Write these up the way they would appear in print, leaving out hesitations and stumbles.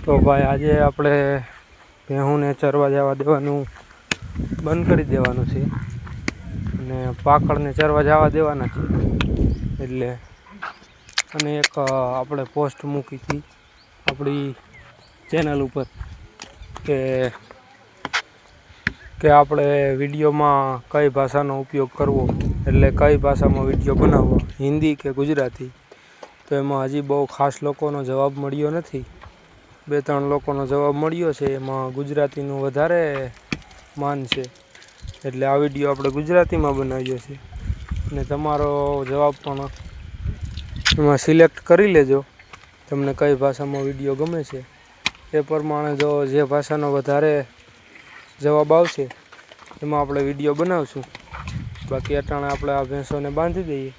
તો ભાઈ આજે આપણે ભેહુંને ચરવા જવા દેવાનું બંધ કરી દેવાનું છે અને પાખડને ચરવા જવા દેવાના છે. એટલે અને એક આપણે પોસ્ટ મૂકી હતી આપણી ચેનલ ઉપર કે આપણે વિડીયોમાં કઈ ભાષાનો ઉપયોગ કરવો, એટલે કઈ ભાષામાં વિડીયો બનાવવો, હિન્દી કે ગુજરાતી. તો એમાં હજી બહુ ખાસ લોકોનો જવાબ મળ્યો નથી. 2-3 લોકોનો જવાબ મળ્યો છે, એમાં ગુજરાતીનું વધારે માન છે. એટલે આ વિડીયો આપણે ગુજરાતીમાં બનાવ્યો છે અને તમારો જવાબ પણ એમાં સિલેક્ટ કરી લેજો. તમને કઈ ભાષામાં વિડીયો ગમે છે એ પ્રમાણે જો જે ભાષાનો વધારે જવાબ આવશે એમાં આપણે વિડીયો બનાવશું. બાકી અટાણે આપણે આ ભેંસોને બાંધી દઈએ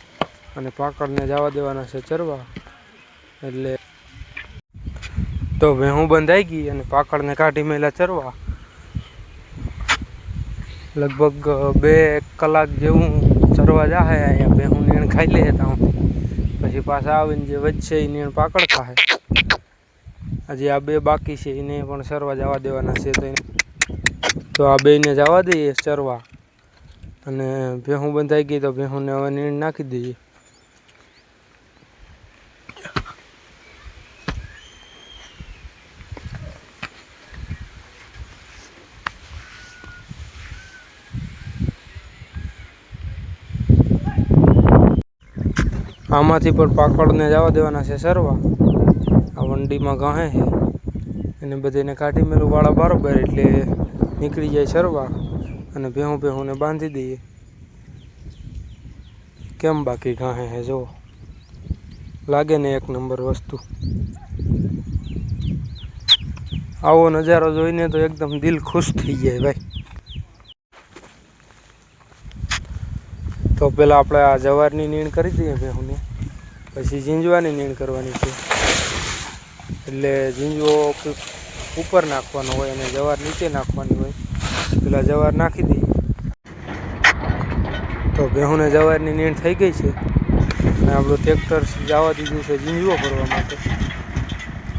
અને પાકડને જવા દેવાના છે ચરવા. એટલે તો ભેહું બંધાઈ ગઈ અને પાકડને કાઢી મેલા ચરવા. લગભગ 2 કલાક જેવું ચરવા જાહે. અહીંયા ભેહું નીણ ખાઈ લે ત્યાં પછી પાછા આવીને જે વચ્ચે એ નીણ પાકડ ખાહે. હજી આ 2 બાકી છે, એને પણ ચરવા જવા દેવાના છે. તો આ 2ને જવા દઈએ ચરવા અને ભેહું બંધાઈ ગઈ તો ભેહુંને હવે નીણ નાખી દઈએ. આમાંથી પણ પાકડને જવા દેવાના છે ચરવા. આ વંડીમાં ગાહે છે એને બધાને કાઢી મેલું વાળા બરોબર, એટલે નીકળી જાય ચરવા અને ભેહુંને બાંધી દઈએ. કેમ બાકી ગાહે છે જો, લાગે ને 1 નંબર વસ્તુ. આવો નજારો જોઈને તો એકદમ દિલ ખુશ થઈ જાય ભાઈ. તો પહેલાં આપણે આ જવારની નીણ કરી દઈએ ભેહુંને, પછી ઝીંઝવાની નીણ કરવાની છે. એટલે ઝીંઝવો ઉપર નાખવાનો હોય અને જવાર નીચે નાખવાની હોય. પેલા જવાર નાખી દઈએ. તો ભેહુંને જવારની નીણ થઈ ગઈ છે અને આપણું ટ્રેક્ટર જવા દીધું છે ઝીંઝવો ભરવા માટે.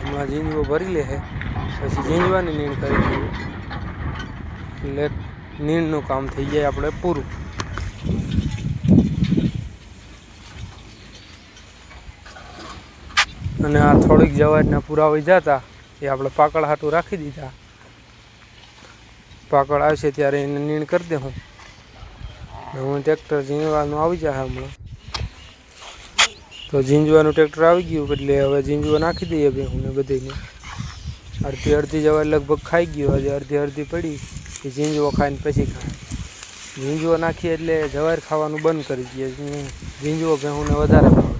હમણાં ઝીંઝવો ભરી લે છે, પછી ઝીંઝવાની નીણ કરી દઈએ એટલે નીણનું કામ થઈ જાય આપણે પૂરું. અને આ થોડીક જવારના પૂરા વહી જતા એ આપણે પાકડ હાટું રાખી દીધા. પાકડ આવશે ત્યારે એને નીણ કરી દે. હું ટ્રેક્ટર ઝીંઝવાનું આવી જાય હમણાં. તો ઝીંઝવાનું ટ્રેક્ટર આવી ગયું એટલે હવે ઝીંઝવો નાખી દઈએ ભેહુંને બધાને. અડધી જવાર લગભગ ખાઈ ગયો, હજી અડધી પડી એ ઝીંઝવો ખાઈને પછી ખાય. ઝીંઝવો નાખીએ એટલે જવાર ખાવાનું બંધ કરી દઈએ. ઝીંઝવો ભેહુંને વધારે ભાવે.